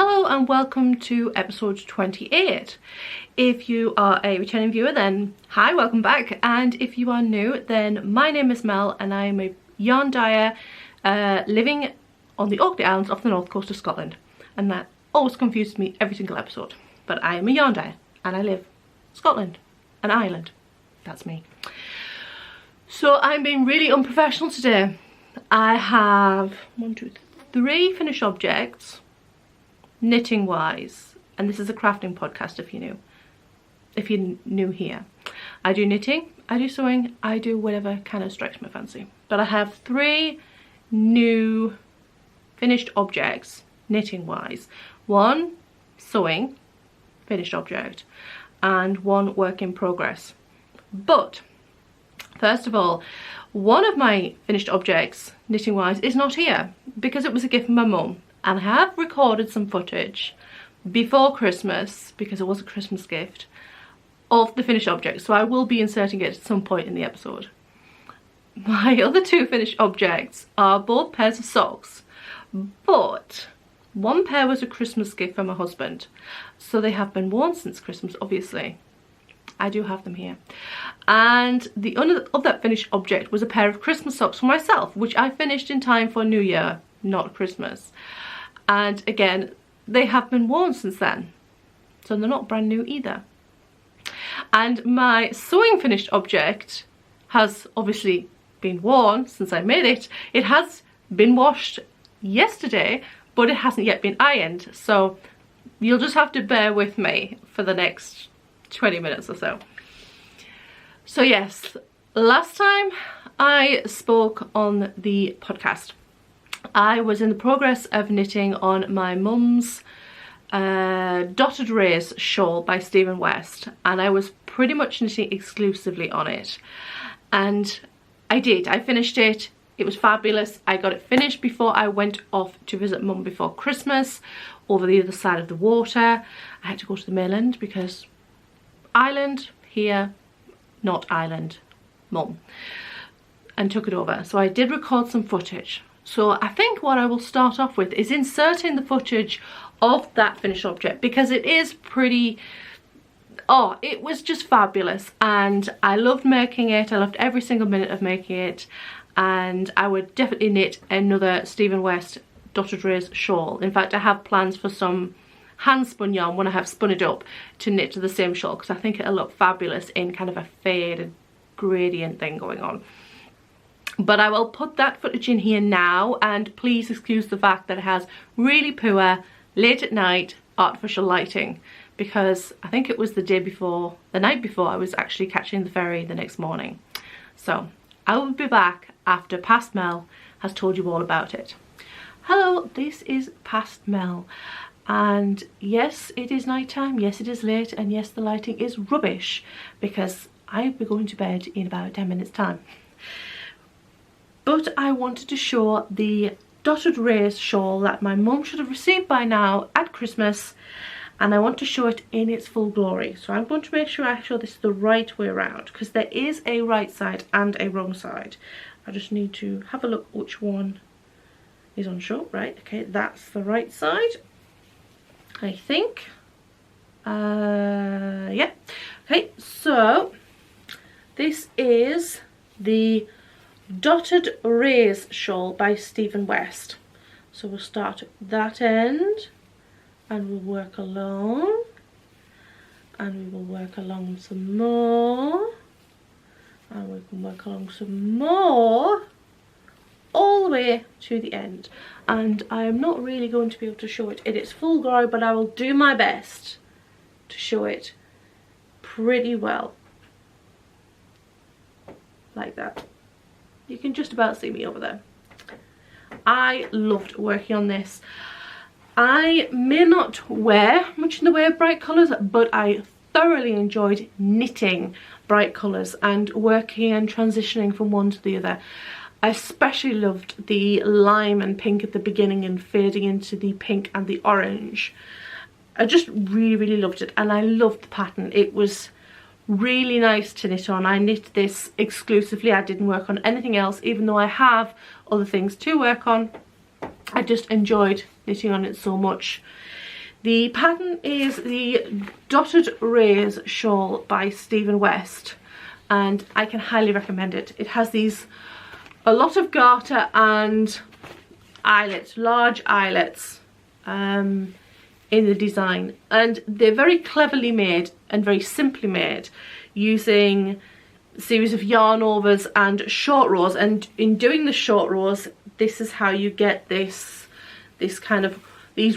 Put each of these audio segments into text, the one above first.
Hello and welcome to episode 28. If you are a returning viewer, then hi, welcome back. And if you are new, then my name is Mel and I am a yarn dyer living on the Orkney Islands off the north coast of Scotland. And that always confuses me every single episode. But I am a yarn dyer and I live Scotland, an island. That's me. So I'm being really unprofessional today. I have 3 finished objects, knitting wise, and this is a crafting podcast if you're new here. I do knitting, I do sewing, I do whatever kind of strikes my fancy. But I have 3 new finished objects, knitting wise. 1 sewing, finished object, and 1 work in progress. But first of all, one of my finished objects, knitting wise, is not here because it was a gift from my mum. And I have recorded some footage before Christmas, because it was a Christmas gift, of the finished object. So I will be inserting it at some point in the episode. My other 2 finished objects are both pairs of socks. But one pair was a Christmas gift from my husband. So they have been worn since Christmas, obviously. I do have them here. And the other finished object was a pair of Christmas socks for myself, which I finished in time for New Year, not Christmas. And again, they have been worn since then, so they're not brand new either. And my sewing finished object has obviously been worn since I made it. It has been washed yesterday, but it hasn't yet been ironed, so you'll just have to bear with me for the next 20 minutes or so. So yes, last time I spoke on the podcast, I was in the progress of knitting on my mum's Dotted Rays shawl by Stephen West, and I was pretty much knitting exclusively on it. And I finished it. It was fabulous. I got it finished before I went off to visit mum before Christmas over the other side of the water. I had to go to the mainland because island here, not island, mum, and took it over. So I did record some footage. So I think what I will start off with is inserting the footage of that finished object, because it is pretty, it was just fabulous and I loved making it. I loved every single minute of making it, and I would definitely knit another Stephen West Dotted Rays shawl. In fact, I have plans for some hand spun yarn when I have spun it up to knit to the same shawl, because I think it'll look fabulous in kind of a faded gradient thing going on. But I will put that footage in here now, and please excuse the fact that it has really poor late at night artificial lighting, because I think it was the night before I was actually catching the ferry the next morning. So I will be back after Past Mel has told you all about it. Hello, this is Past Mel, and yes, it is night time, yes it is late, and yes the lighting is rubbish because I'll be going to bed in about 10 minutes time. But I wanted to show the Dotted Rays shawl that my mum should have received by now at Christmas, and I want to show it in its full glory. So I'm going to make sure I show this the right way around, because there is a right side and a wrong side. I just need to have a look which one is on show. Right, okay, that's the right side, I think. Yeah. Okay, so this is the Dotted Rays shawl by Stephen West. So we'll start at that end and we'll work along, and we will work along some more, and we can work along some more all the way to the end. And I am not really going to be able to show it in its full glory, but I will do my best to show it pretty well, like that. You can just about see me over there. I loved working on this. I may not wear much in the way of bright colours, but I thoroughly enjoyed knitting bright colours and working and transitioning from one to the other. I especially loved the lime and pink at the beginning and fading into the pink and the orange. I just really loved it, and I loved the pattern. It was really nice to knit on. I knit this exclusively. I didn't work on anything else, even though I have other things to work on. I just enjoyed knitting on it so much. The pattern is the Dotted Rays Shawl by Stephen West, and I can highly recommend it. It has a lot of garter and eyelets, large eyelets in the design, and they're very cleverly made and very simply made, using a series of yarn overs and short rows. And in doing the short rows, this is how you get these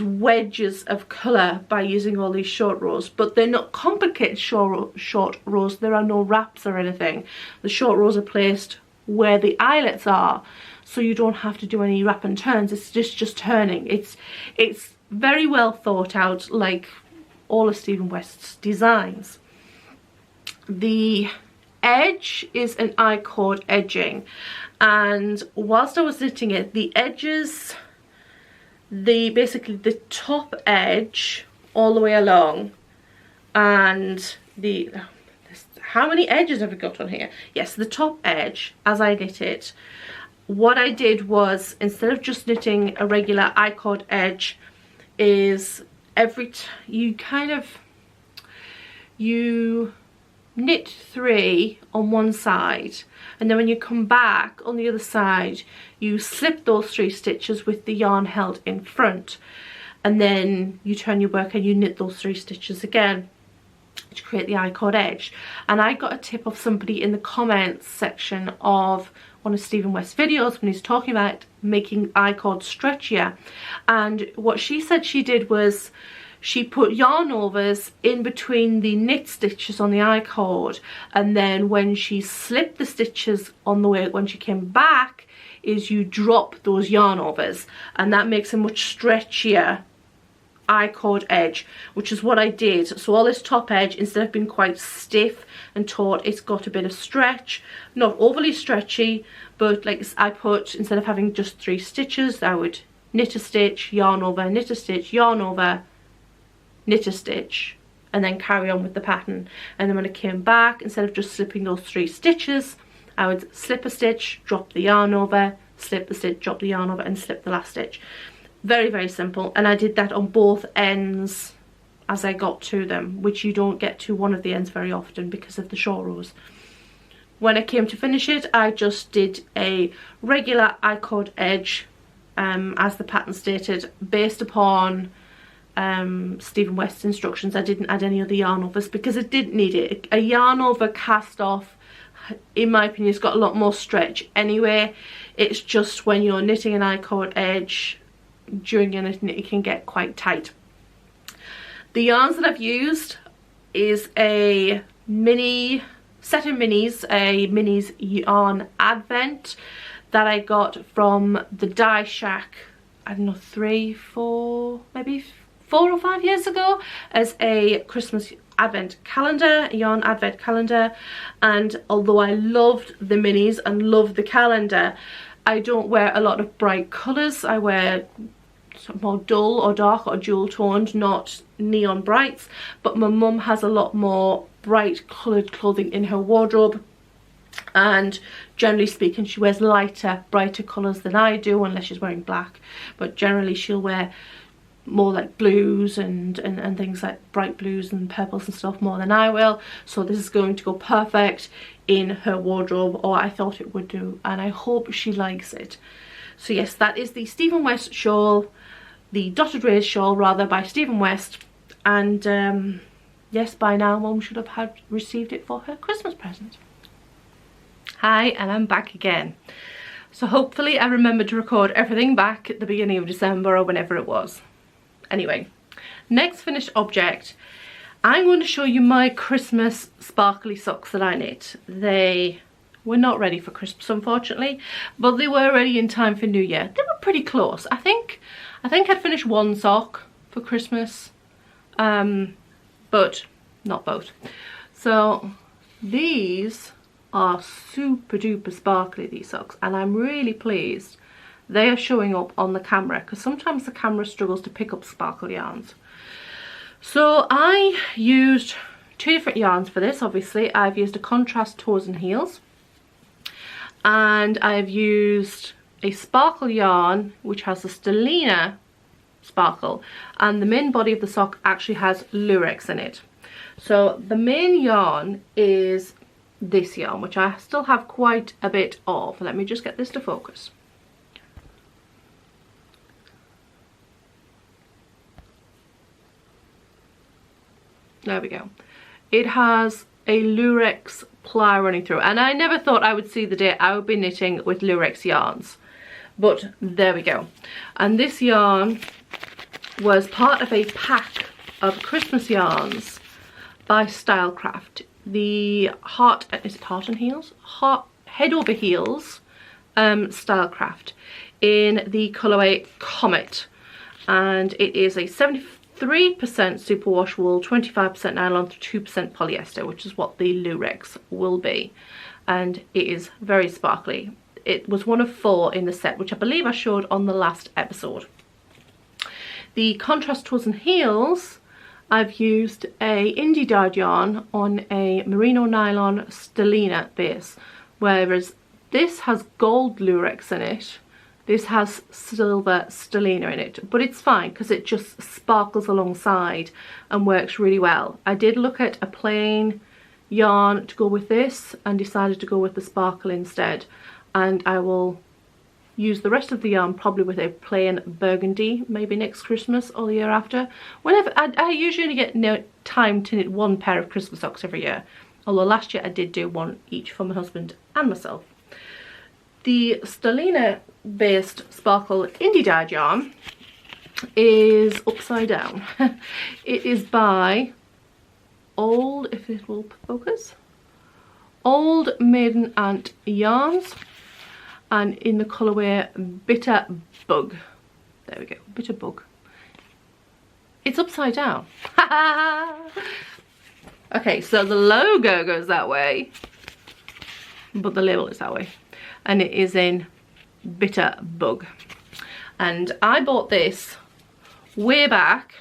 wedges of colour, by using all these short rows. But they're not complicated short rows. There are no wraps or anything. The short rows are placed where the eyelets are, so you don't have to do any wrap and turns. It's just turning. It's very well thought out, like all of Stephen West's designs. The edge is an I-cord edging, and whilst I was knitting it, the edges, basically the top edge all the way along, and how many edges have we got on here? Yes, the top edge, as I knit it, what I did was, instead of just knitting a regular I-cord edge, is you knit 3 on one side, and then when you come back on the other side, you slip those 3 stitches with the yarn held in front, and then you turn your work and you knit those 3 stitches again to create the I-cord edge. And I got a tip of somebody in the comments section of one of Stephen West's videos when he's talking about making I-cord stretchier, and what she said she did was she put yarn overs in between the knit stitches on the I-cord, and then when she slipped the stitches on the way, when she came back, is you drop those yarn overs, and that makes a much stretchier I-cord edge, which is what I did. So all this top edge, instead of being quite stiff and taut, it's got a bit of stretch, not overly stretchy, but like I put, instead of having just 3 stitches, I would knit a stitch, yarn over, knit a stitch, yarn over, knit a stitch, and then carry on with the pattern. And then when I came back, instead of just slipping those 3 stitches, I would slip a stitch, drop the yarn over, slip the stitch, drop the yarn over, and slip the last stitch. Very, very simple, and I did that on both ends as I got to them, which you don't get to one of the ends very often because of the short rows. When I came to finish it, I just did a regular I-cord edge, as the pattern stated, based upon Stephen West's instructions. I didn't add any other yarn overs because I didn't need it. A yarn over cast off, in my opinion, has got a lot more stretch anyway. It's just when you're knitting an I-cord edge, during your knitting, it can get quite tight. The yarns that I've used is a mini set of minis, a minis yarn advent that I got from the Dye Shack, I don't know, 3, 4, maybe 4 or 5 years ago, as a Christmas advent calendar, a yarn advent calendar. And although I loved the minis and loved the calendar, I don't wear a lot of bright colours. I wear more dull or dark or dual toned, not neon brights. But my mum has a lot more bright coloured clothing in her wardrobe, and generally speaking she wears lighter, brighter colours than I do, unless she's wearing black. But generally she'll wear more like blues and things like bright blues and purples and stuff more than I will. So this is going to go perfect in her wardrobe, or I thought it would do, and I hope she likes it. So yes, that is the Stephen West shawl, the Dotted Rays shawl rather, by Stephen West. And yes, by now Mum should have received it for her Christmas present. Hi, and I'm back again. So hopefully I remembered to record everything back at the beginning of December or whenever it was. Anyway, next finished object, I'm going to show you my Christmas sparkly socks that I knit. They were not ready for Christmas, unfortunately, but they were ready in time for New Year. They were pretty close. I think I'd finished one sock for Christmas, but not both. So these are super duper sparkly, these socks, and I'm really pleased they are showing up on the camera, because sometimes the camera struggles to pick up sparkle yarns. So I used 2 different yarns for this. Obviously I've used a contrast toes and heels, and I've used a sparkle yarn which has a stellina sparkle, and the main body of the sock actually has lurex in it. So the main yarn is this yarn, which I still have quite a bit of. Let me just get this to focus. There we go. It has a lurex ply running through, and I never thought I would see the day I would be knitting with lurex yarns, but there we go. And this yarn was part of a pack of Christmas yarns by Stylecraft. The is it Heart and Heels? Head Over Heels Stylecraft in the colourway Comet, and it is a 73% superwash wool, 25% nylon, 2% polyester, which is what the lurex will be, and it is very sparkly. It was one of 4 in the set, which I believe I showed on the last episode. The contrast toes and heels, I've used a indie dyed yarn on a merino nylon stellina base, whereas this has gold lurex in it. This has silver stellina in it, but it's fine because it just sparkles alongside and works really well. I did look at a plain yarn to go with this and decided to go with the sparkle instead, and I will use the rest of the yarn probably with a plain burgundy, maybe next Christmas or the year after. Whenever I usually get time to knit 1 pair of Christmas socks every year, although last year I did do 1 each for my husband and myself. The stellina based sparkle indie dyed yarn is upside down. It is by Old, if it will focus, Old Maiden Aunt Yarns, and in the colourway Bitter Bug. There we go, Bitter Bug. It's upside down. Okay, so the logo goes that way, but the label is that way, and it is in Bitter Bug. And I bought this way back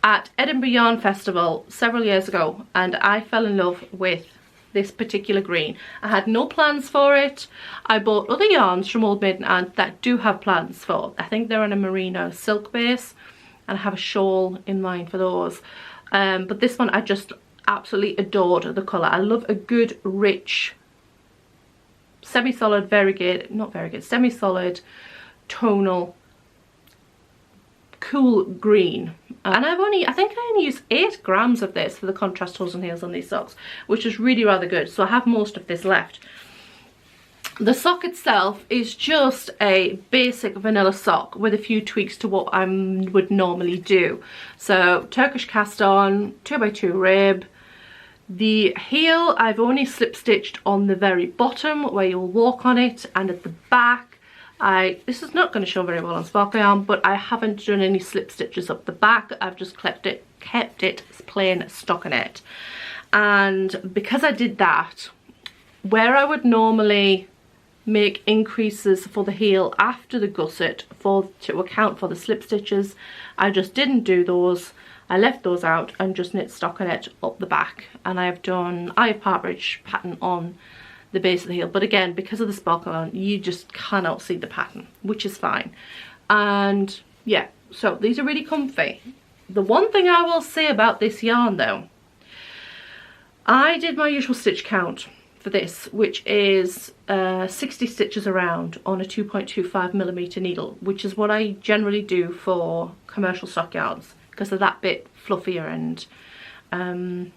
at Edinburgh Yarn Festival several years ago, and I fell in love with this particular green. I had no plans for it. I bought other yarns from Old Maiden Aunt that do have plans for. I think they're on a merino silk base, and I have a shawl in mind for those. But this one I just absolutely adored the colour. I love a good rich semi-solid semi-solid tonal cool green, and I think I only used 8 grams of this for the contrast toes and heels on these socks, which is really rather good, so I have most of this left. The sock itself is just a basic vanilla sock with a few tweaks to what I would normally do. So Turkish cast on, 2x2 rib. The heel I've only slip stitched on the very bottom where you'll walk on it, and at the back this is not going to show very well on sparkly yarn, but I haven't done any slip stitches up the back. I've just kept it plain stockinette. And because I did that, where I would normally make increases for the heel after the gusset to account for the slip stitches, I just didn't do those. I left those out and just knit stockinette up the back, and I have partridge pattern on the base of the heel, but again, because of the sparkle on, you just cannot see the pattern, which is fine. And yeah, so these are really comfy. The one thing I will say about this yarn though, I did my usual stitch count for this, which is 60 stitches around on a 2.25mm needle, which is what I generally do for commercial stock yarns, because they're that bit fluffier and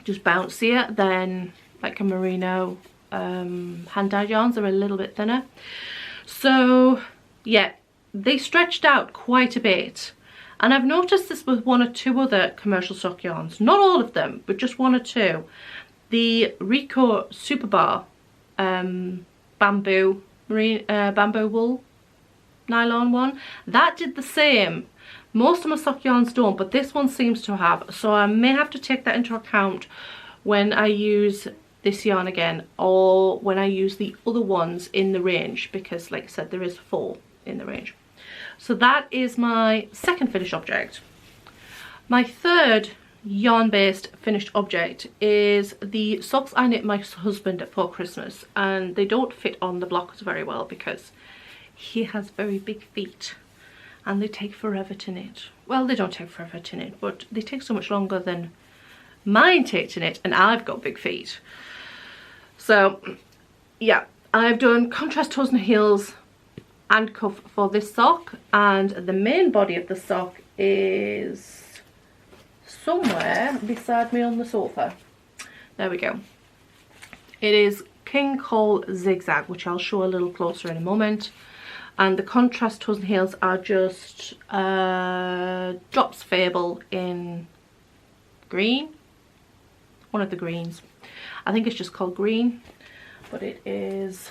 just bouncier than like a merino. Hand dyed yarns are a little bit thinner. So yeah, they stretched out quite a bit, and I've noticed this with 1 or 2 other commercial stock yarns, not all of them, but just 1 or 2. The Rico Superbar bamboo wool nylon one, that did the same. Most of my sock yarns don't, but this one seems to have, so I may have to take that into account when I use this yarn again, or when I use the other ones in the range, because like I said, there is 4 in the range. So that is my second finished object. My third yarn based finished object is the socks I knit my husband for Christmas, and they don't fit on the blocks very well because he has very big feet, and they take forever to knit. Well, they don't take forever to knit, but they take so much longer than mine take to knit, and I've got big feet. So yeah, I've done contrast toes and heels and cuff for this sock, and the main body of the sock is somewhere beside me on the sofa. There we go. It is King Cole Zigzag, which I'll show a little closer in a moment. And the contrast toes and heels are just Drops Fable in green. One of the greens. I think it's just called green, but it is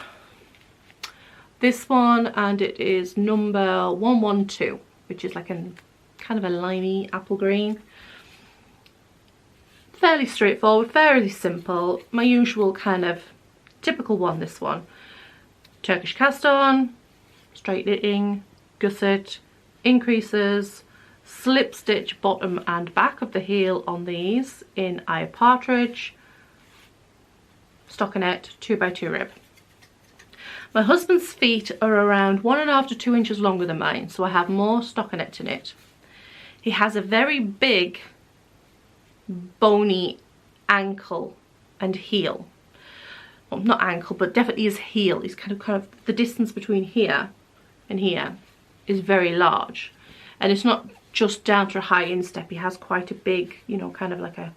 this one, and it is number 112, which is like a kind of a limey apple green. Fairly straightforward, fairly simple. My usual kind of typical one, this one. Turkish cast on, straight knitting, gusset, increases, slip stitch bottom and back of the heel on these in eye partridge, stockinette 2x2 rib. My husband's feet are around 1.5 to 2 inches longer than mine, so I have more stockinette to knit. He has a very big bony ankle and heel. Well, not ankle, but definitely his heel. He's kind of the distance between here and here is very large, and it's not just down to a high instep. He has quite a big, you know, kind of like a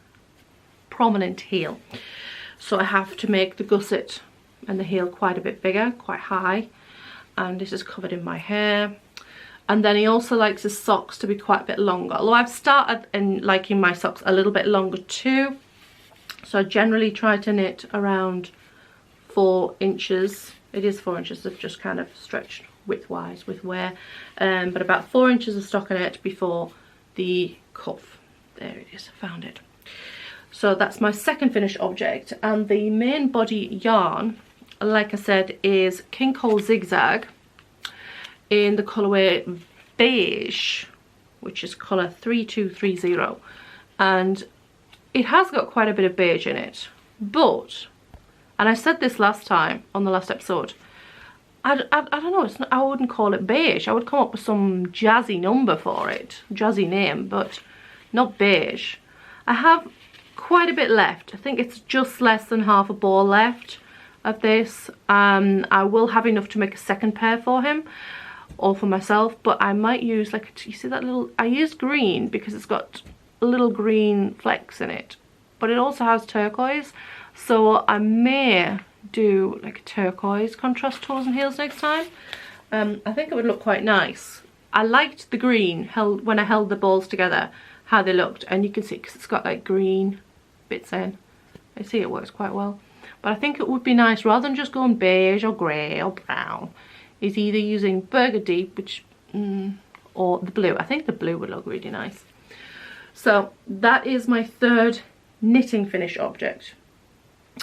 prominent heel, so I have to make the gusset and the heel quite a bit bigger, quite high, and this is covered in my hair. And then he also likes his socks to be quite a bit longer, although I've started in liking my socks a little bit longer too. So I generally try to knit around 4 inches. It is 4 inches, I've just kind of stretched width-wise with wear, but about 4 inches of stockinette before the cuff. There it is, I found it. So that's my second finished object, and the main body yarn, like I said, is King Cole Zigzag in the colourway beige, which is colour 3230, and it has got quite a bit of beige in it, but, and I said this last time on the last episode, I don't know, it's not, I wouldn't call it beige. I would come up with some jazzy number for it, jazzy name, but not beige. I have quite a bit left. I think it's just less than half a ball left of this. I will have enough to make a second pair for him or for myself, but I might use, like, you see that little, I used green because it's got little green flecks in it, but it also has turquoise, so I may do like a turquoise contrast toes and heels next time. I think it would look quite nice. I liked the green when I held the balls together, how they looked, and you can see because it's got like green bits in. I see it works quite well, but I think it would be nice rather than just going beige or grey or brown, is either using burgundy, which or the blue. I think the blue would look really nice. So that is my third knitting finish object.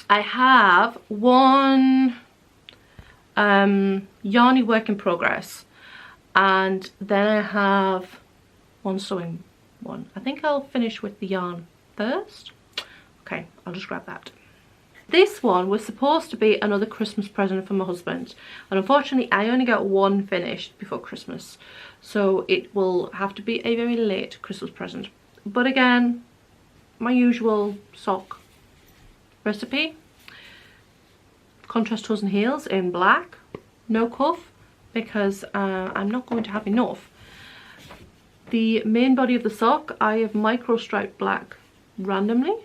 I have one yarny work in progress, and then I have one sewing one. I think I'll finish with the yarn first. Okay, I'll just grab that. This one was supposed to be another Christmas present for my husband, and unfortunately I only got one finished before Christmas, so it will have to be a very late Christmas present. But again, my usual sock recipe: contrast toes and heels in black, no cuff, because I'm not going to have enough. The main body of the sock, I have micro striped black randomly,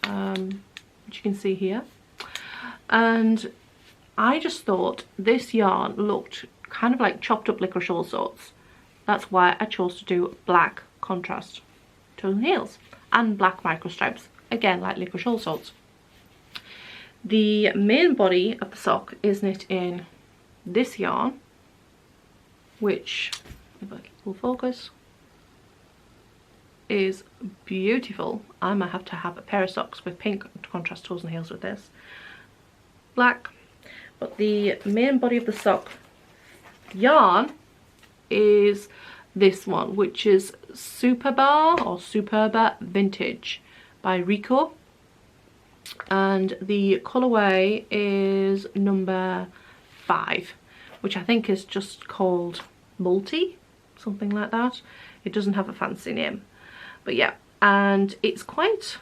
which you can see here, and I just thought this yarn looked kind of like chopped up licorice all sorts. That's why I chose to do black contrast toes and heels and black micro stripes, again like licorice all sorts. The main body of the sock is knit in this yarn, which, if I will focus, is beautiful. I might have to have a pair of socks with pink contrast toes and heels with this. Black. But the main body of the sock yarn is this one, which is Superbar or Superba Vintage by Rico, and the colourway is number 5, which I think is just called Multi. something like that. It doesn't have a fancy name, but yeah. And it's quite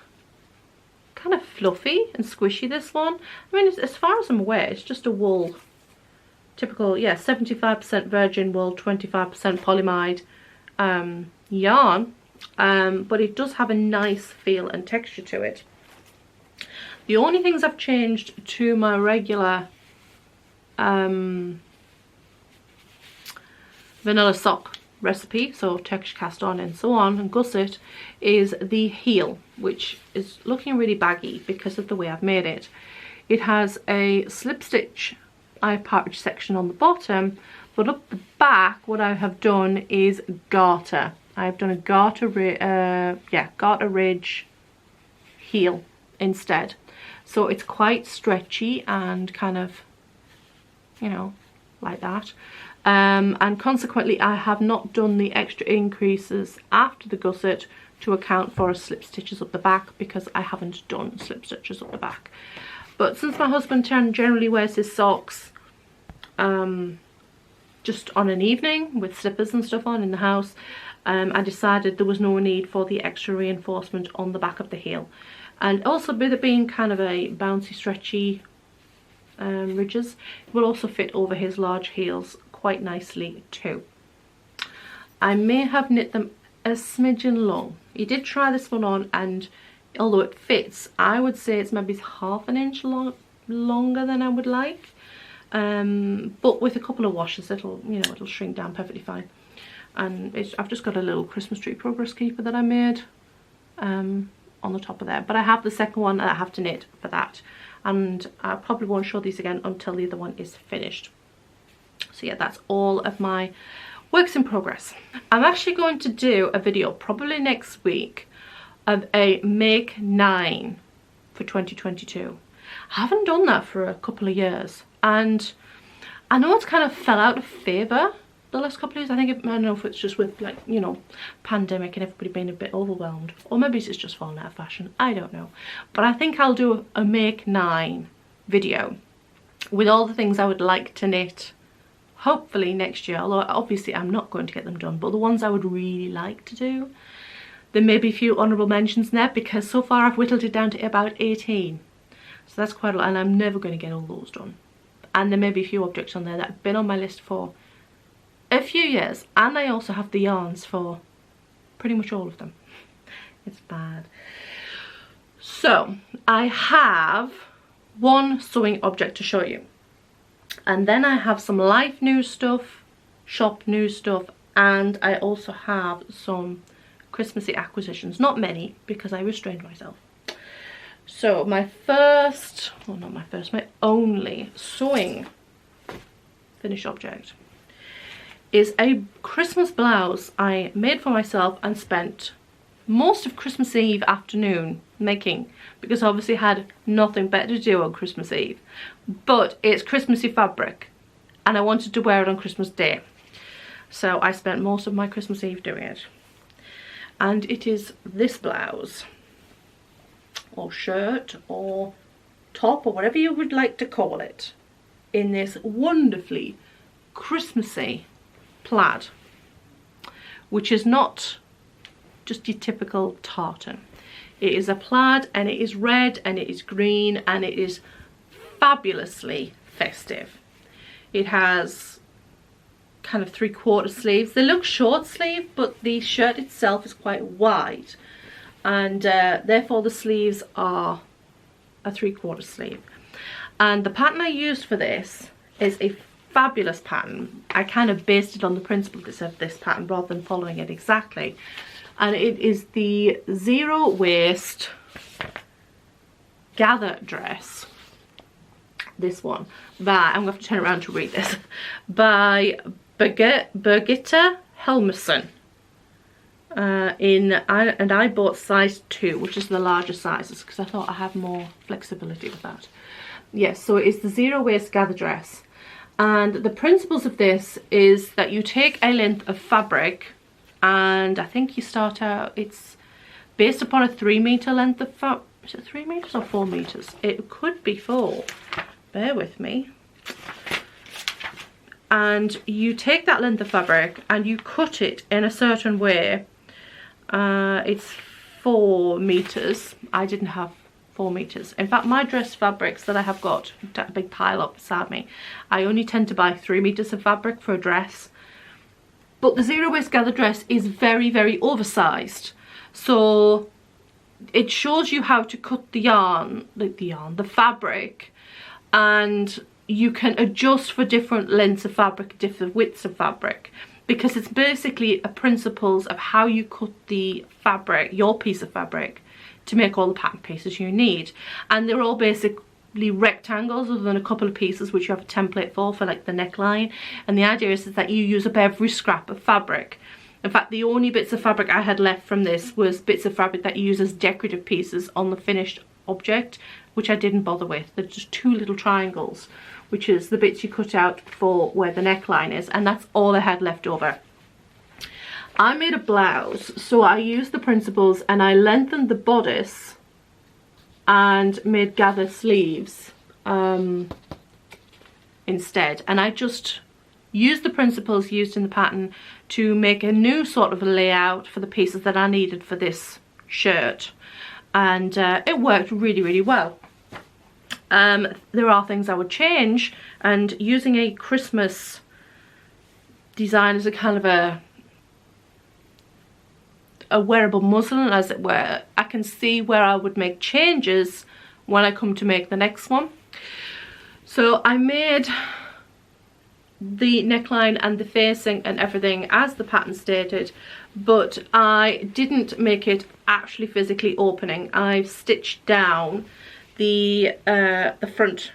kind of fluffy and squishy, this one. I mean, as far as I'm aware, it's just a wool, typical, yeah, 75% virgin wool, 25% polyamide yarn, but it does have a nice feel and texture to it. The only things I've changed to my regular vanilla sock recipe, so texture cast on and so on and gusset, is the heel, which is looking really baggy because of the way I've made it. It has a slip stitch eye partridge section on the bottom, but up the back what I have done is garter. I've done a garter ridge heel instead, so it's quite stretchy and kind of, you know, like that. And consequently I have not done the extra increases after the gusset to account for slip stitches up the back, because I haven't done slip stitches up the back. But since my husband generally wears his socks just on an evening with slippers and stuff on in the house, I decided there was no need for the extra reinforcement on the back of the heel. And also with it being kind of a bouncy, stretchy ridges, it will also fit over his large heels quite nicely too. I may have knit them a smidgen long. He did try this one on, and although it fits, I would say it's maybe half an inch longer than I would like. But with a couple of washes, it'll, you know, it'll shrink down perfectly fine. And I've just got a little Christmas tree progress keeper that I made on the top of there. But I have the second one that I have to knit for that, and I probably won't show these again until the other one is finished. So yeah, that's all of my works in progress. I'm actually going to do a video probably next week of a make 9 for 2022. I haven't done that for a couple of years, and I know it's kind of fell out of favour the last couple of years. I don't know if it's just with, like, you know, pandemic and everybody being a bit overwhelmed, or maybe it's just fallen out of fashion, I don't know. But I think I'll do a make 9 video with all the things I would like to knit, hopefully next year, although obviously I'm not going to get them done, but the ones I would really like to do. There may be a few honourable mentions in there, because so far I've whittled it down to about 18. So that's quite a lot, and I'm never going to get all those done. And there may be a few objects on there that have been on my list for a few years, and I also have the yarns for pretty much all of them. It's bad. So I have one sewing object to show you, and then I have some life news stuff, shop news stuff, and I also have some Christmassy acquisitions. Not many, because I restrained myself. So my first, well, not my first, my only sewing finished object is a Christmas blouse I made for myself and spent most of Christmas Eve afternoon making, because obviously I had nothing better to do on Christmas Eve. But it's Christmassy fabric, and I wanted to wear it on Christmas Day, so I spent most of my Christmas Eve doing it. And it is this blouse, or shirt, or top, or whatever you would like to call it, in this wonderfully Christmassy plaid, which is not just your typical tartan. It is a plaid, and it is red, and it is green, and it is fabulously festive. It has kind of 3/4 sleeves. They look short sleeve, but the shirt itself is quite wide, and therefore the sleeves are a 3/4 sleeve. And the pattern I used for this is a fabulous pattern. I kind of based it on the principle of this pattern rather than following it exactly, and it is the zero waist gather dress. This one by, I'm going to have to turn around to read this, by Birgitta Helmerson. And I bought size 2, which is the larger sizes, because I thought I have more flexibility with that. Yes, so it's the zero waist gather dress, and the principles of this is that you take a length of fabric, and I think you start out, it's based upon a 3 meter length of fabric. Is it 3 meters or 4 meters? It could be 4. Bear with me. and you take that length of fabric and you cut it in a certain way. It's 4 meters. I didn't have 4 meters. In fact, my dress fabrics that I have got a big pile up beside me, I only tend to buy 3 meters of fabric for a dress. But the zero waste gather dress is very, very oversized. So it shows you how to cut the yarn, the fabric, and you can adjust for different lengths of fabric, different widths of fabric, because it's basically a principles of how you cut the fabric, your piece of fabric, to make all the pattern pieces you need. And they're all basically rectangles, other than a couple of pieces which you have a template for like the neckline. And the idea is that you use up every scrap of fabric. In fact, the only bits of fabric I had left from this was bits of fabric that you use as decorative pieces on the finished object, which I didn't bother with. They're just 2 little triangles, which is the bits you cut out for where the neckline is, and that's all I had left over. I made a blouse, so I used the principles and I lengthened the bodice and made gather sleeves instead. And I just used the principles used in the pattern to make a new sort of a layout for the pieces that I needed for this shirt. And it worked really, really well. There are things I would change, and using a Christmas design as a kind of a wearable muslin, as it were, I can see where I would make changes when I come to make the next one. So I made the neckline and the facing and everything as the pattern stated, but I didn't make it actually physically opening. I've stitched down the front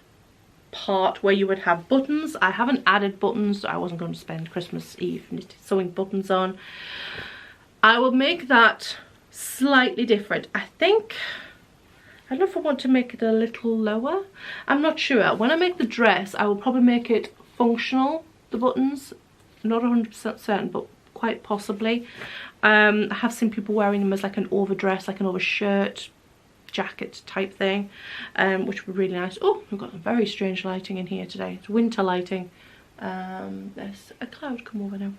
part where you would have buttons. I haven't added buttons. I wasn't going to spend Christmas Eve sewing buttons on. I will make that slightly different. I don't know if I want to make it a little lower. I'm not sure. When I make the dress, I will probably make it functional, the buttons. Not 100% certain, but quite possibly. I have seen people wearing them as like an overdress, like an overshirt, jacket type thing, which would be really nice. Oh, we've got some very strange lighting in here today. It's winter lighting. There's a cloud come over now.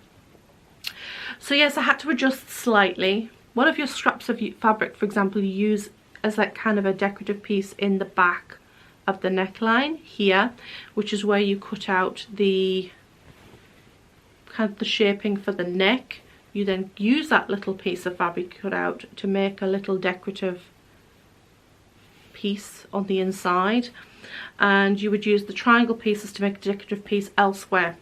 So yes, I had to adjust slightly. One of your scraps of fabric, for example, you use as like kind of a decorative piece in the back of the neckline here, which is where you cut out the kind of the shaping for the neck. You then use that little piece of fabric cut out to make a little decorative piece on the inside, and you would use the triangle pieces to make a decorative piece elsewhere.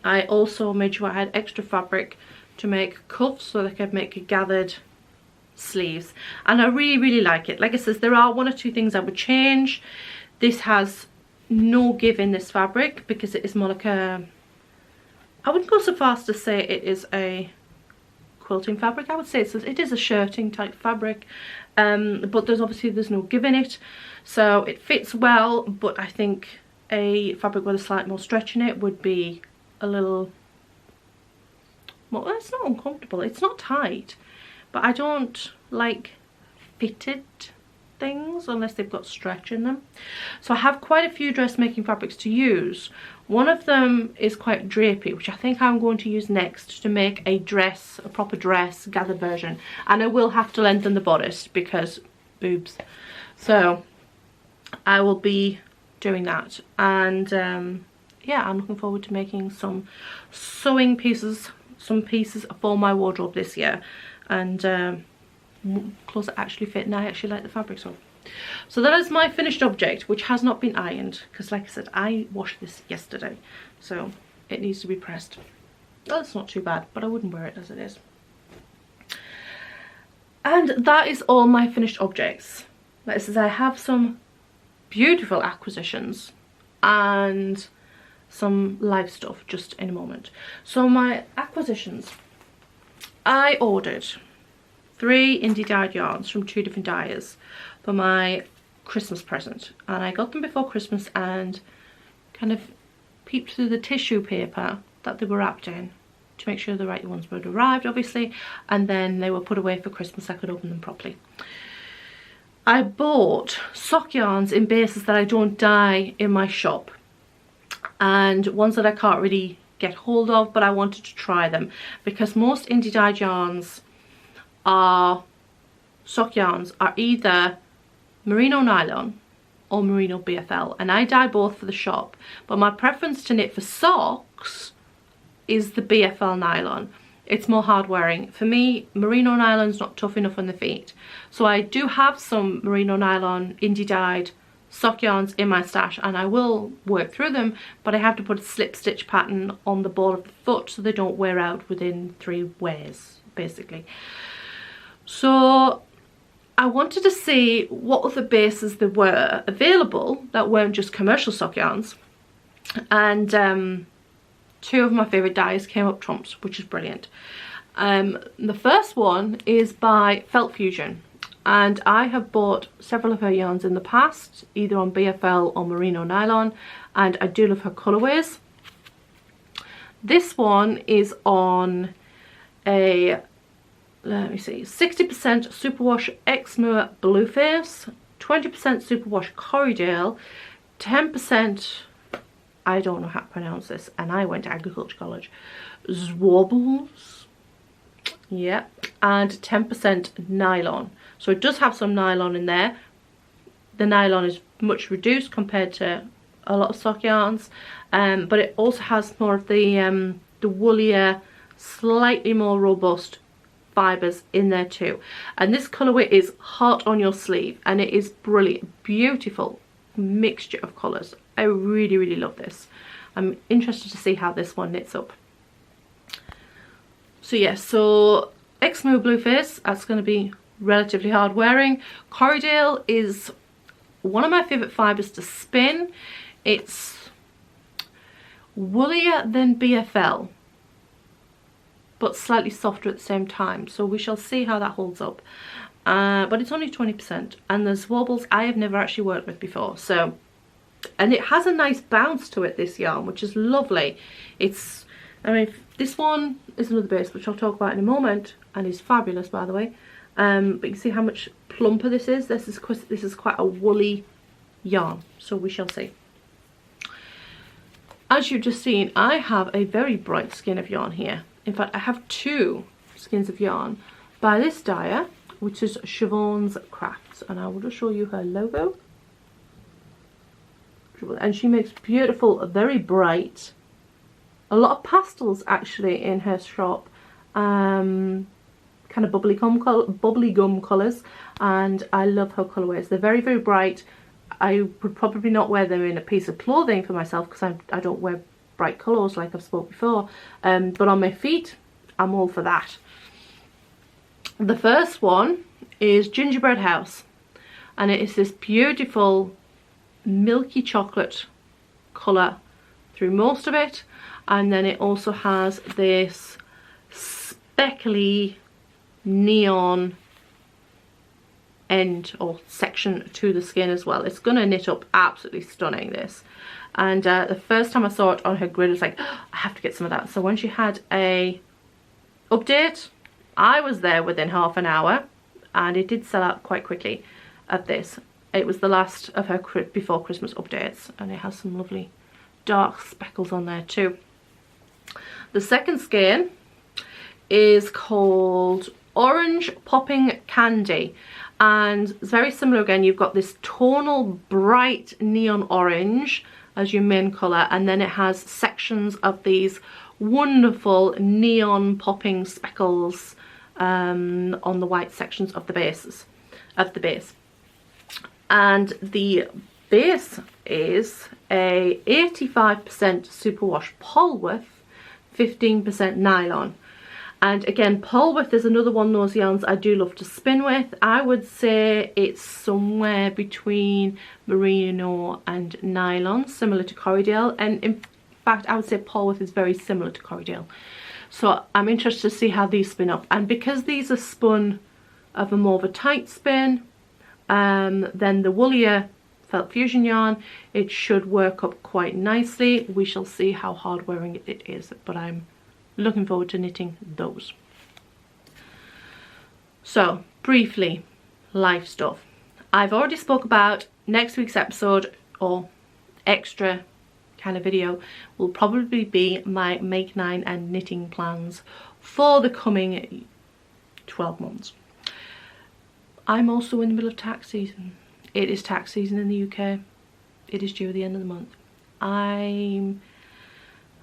I also made sure I had extra fabric to make cuffs so that I could make gathered sleeves, and I really, really like it. Like I said, there are 1 or 2 things I would change. This has no give in this fabric because it is more like a, I wouldn't go so far as to say it is a quilting fabric. I would say it is a shirting type fabric, but there's no give in it, so it fits well. But I think a fabric with a slight more stretch in it would be a little, well, it's not uncomfortable, it's not tight, but I don't like fitted things unless they've got stretch in them. So I have quite a few dressmaking fabrics to use. One of them is quite drapey, which I think I'm going to use next to make a dress, a proper dress gathered version. And I will have to lengthen the bodice because boobs. So I will be doing that. And yeah, I'm looking forward to making some sewing pieces, some pieces for my wardrobe this year. And clothes that actually fit, and I actually like the fabric. So that is my finished object, which has not been ironed because, like I said, I washed this yesterday, so it needs to be pressed. Well, it's not too bad, but I wouldn't wear it as it is. And that is all my finished objects. Like I said, I have some beautiful acquisitions and some live stuff just in a moment. So my acquisitions, I ordered 3 indie dyed yarns from 2 different dyers for my Christmas present, and I got them before Christmas and kind of peeped through the tissue paper that they were wrapped in to make sure the right ones would arrived, obviously, and then they were put away for Christmas. I could open them properly. I bought sock yarns in bases that I don't dye in my shop. and ones that I can't really get hold of, but I wanted to try them because most indie dyed yarns are sock yarns are either merino nylon or merino BFL, and I dye both for the shop, but my preference to knit for socks is the BFL nylon. It's more hard wearing. For me, merino nylon's not tough enough on the feet. So I do have some merino nylon indie dyed sock yarns in my stash, and I will work through them, but I have to put a slip stitch pattern on the ball of the foot so they don't wear out within 3 wears, basically. So I wanted to see what other bases there were available that weren't just commercial sock yarns, and 2 of my favourite dyes came up trumps, which is brilliant. The first one is by Felt Fusion, and I have bought several of her yarns in the past, either on BFL or merino nylon, and I do love her colourways. This one is on a, let me see, 60% superwash Exmoor Blueface, 20% superwash Corriedale, 10%, I don't know how to pronounce this, and I went to agriculture college, Zwobbles, yeah, and 10% nylon. So it does have some nylon in there. The nylon is much reduced compared to a lot of sock yarns, but it also has more of the woollier, slightly more robust fibres in there too. And this colourway is Heart on Your Sleeve, and it is brilliant, beautiful mixture of colours. I really, really love this. I'm interested to see how this one knits up. So yeah, so Exmoor Blueface, that's going to be relatively hard wearing. Corriedale is one of my favourite fibres to spin. It's woollier than BFL, but slightly softer at the same time, so we shall see how that holds up. But it's only 20%, and the Zwobbles I have never actually worked with before, so, and it has a nice bounce to it, this yarn, which is lovely. It's, I mean, this one is another base which I'll talk about in a moment, and is fabulous, by the way. But you can see how much plumper this is. This is quite a woolly yarn, so we shall see. As you've just seen, I have a very bright skein of yarn here. In fact, I have 2 skeins of yarn by this dyer, which is Siobhans Crafts, and I will just show you her logo. And she makes beautiful, very bright, a lot of pastels actually in her shop, kind of bubbly gum colours, and I love her colourways. They're very, very bright. I would probably not wear them in a piece of clothing for myself because I don't wear bright colours like I've spoke before, but on my feet I'm all for that. The first one is Gingerbread House, and it is this beautiful milky chocolate colour through most of it, and then it also has this speckly neon end or section to the skin as well. It's gonna knit up absolutely stunning, this. And the first time I saw it on her grid, I was like, oh, I have to get some of that. So when she had a update, I was there within half an hour, and it did sell out quite quickly of this. It was the last of her before Christmas updates, and it has some lovely dark speckles on there too. The second skein is called Orange Popping Candy, and it's very similar again. You've got this tonal bright neon orange as your main colour, and then it has sections of these wonderful neon popping speckles on the white sections of the base. And the base is a 85% superwash Polwarth, 15% nylon. And again, Polwarth is another one of those yarns I do love to spin with. I would say it's somewhere between merino and nylon, similar to Corriedale. And in fact, I would say Polwarth is very similar to Corriedale. So I'm interested to see how these spin up. And because these are spun of a more of a tight spin than the woollier Felt Fusion yarn, it should work up quite nicely. We shall see how hard wearing it is, but I'm looking forward to knitting those. So briefly, life stuff. I've already spoke about next week's episode, or extra kind of video will probably be my make 9 and knitting plans for the coming 12 months. I'm also in the middle of tax season. It is tax season in the UK. It is due at the end of the month.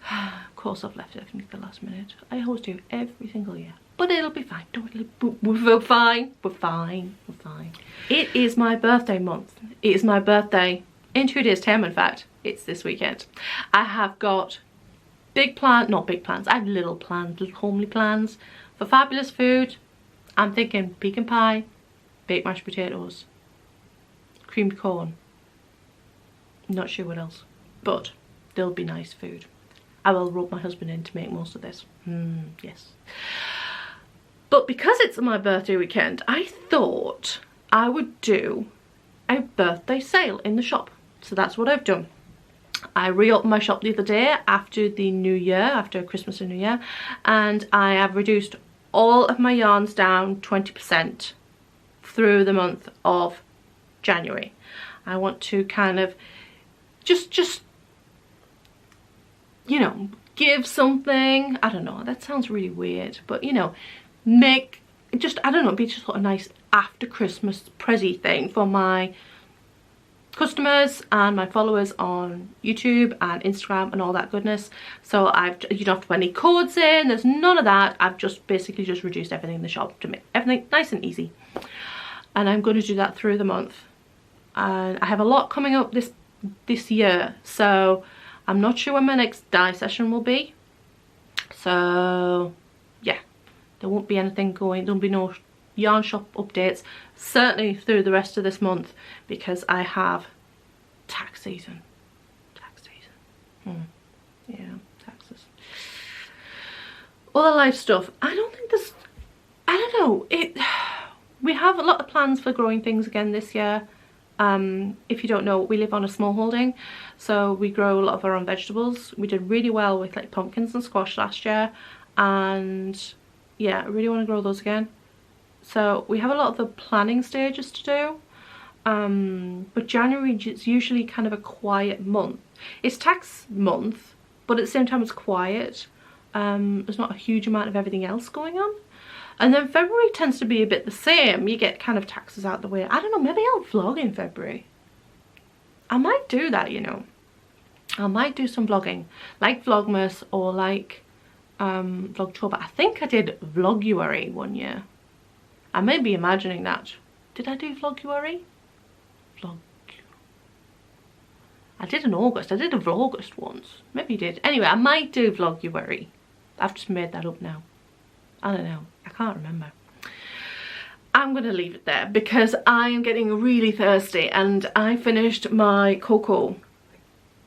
Of course I've left everything at the last minute. I always do, every single year. But it'll be fine. We're fine. We're fine. We're fine. It is my birthday month. It is my birthday in 2 days' time, in fact. It's this weekend. I have got not big plans. I have little plans, little homely plans for fabulous food. I'm thinking pecan pie, baked mashed potatoes, creamed corn. Not sure what else, but there'll be nice food. I will rope my husband in to make most of this. Yes. But because it's my birthday weekend, I thought I would do a birthday sale in the shop. So that's what I've done. I reopened my shop the other day after the new year, after Christmas and New Year, and I have reduced all of my yarns down 20% through the month of January. I want to kind of just you know, give something. I don't know, that sounds really weird, but you know, make just, I don't know, be just a nice after Christmas prezzy thing for my customers and my followers on YouTube and Instagram and all that goodness. So you don't have to put any codes in, there's none of that. I've just basically just reduced everything in the shop to make everything nice and easy, and I'm going to do that through the month. And I have a lot coming up this year, so I'm not sure when my next dye session will be. So yeah, there won't be anything going, there'll be no yarn shop updates certainly through the rest of this month, because I have tax season. Yeah, taxes, all the life stuff. I don't think there's, I don't know, we have a lot of plans for growing things again this year. If you don't know, we live on a small holding, so we grow a lot of our own vegetables. We did really well with like pumpkins and squash last year, and yeah, I really want to grow those again. So we have a lot of the planning stages to do, but January is usually kind of a quiet month. It's tax month, but at the same time it's quiet. There's not a huge amount of everything else going on. And then February tends to be a bit the same. You get kind of taxes out the way. I don't know, maybe I'll vlog in February. I might do that, you know. I might do some vlogging, like Vlogmas or like Vlogtober. I think I did Vloguary one year. I may be imagining that. Did I do Vloguary? I did in August. I did a Vlogust once. Maybe you did. Anyway, I might do Vloguary. I've just made that up now. I don't know. I can't remember. I'm going to leave it there because I am getting really thirsty, and I finished my cocoa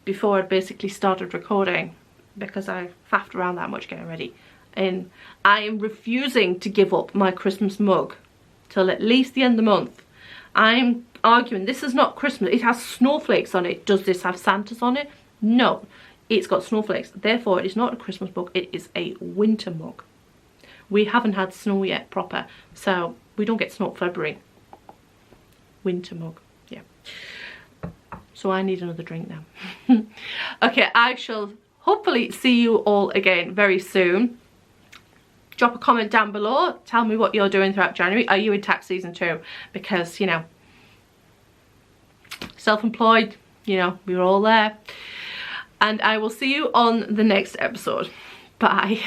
before I basically started recording because I faffed around that much getting ready. And I am refusing to give up my Christmas mug till at least the end of the month. I'm arguing this is not Christmas. It has snowflakes on it. Does this have Santas on it? No, it's got snowflakes. Therefore, it is not a Christmas mug. It is a winter mug. We haven't had snow yet proper, so we don't get snow February. Winter mug, yeah. So I need another drink now. Okay, I shall hopefully see you all again very soon. Drop a comment down below. Tell me what you're doing throughout January. Are you in tax season too? Because, you know, self-employed, you know, we're all there. And I will see you on the next episode. Bye.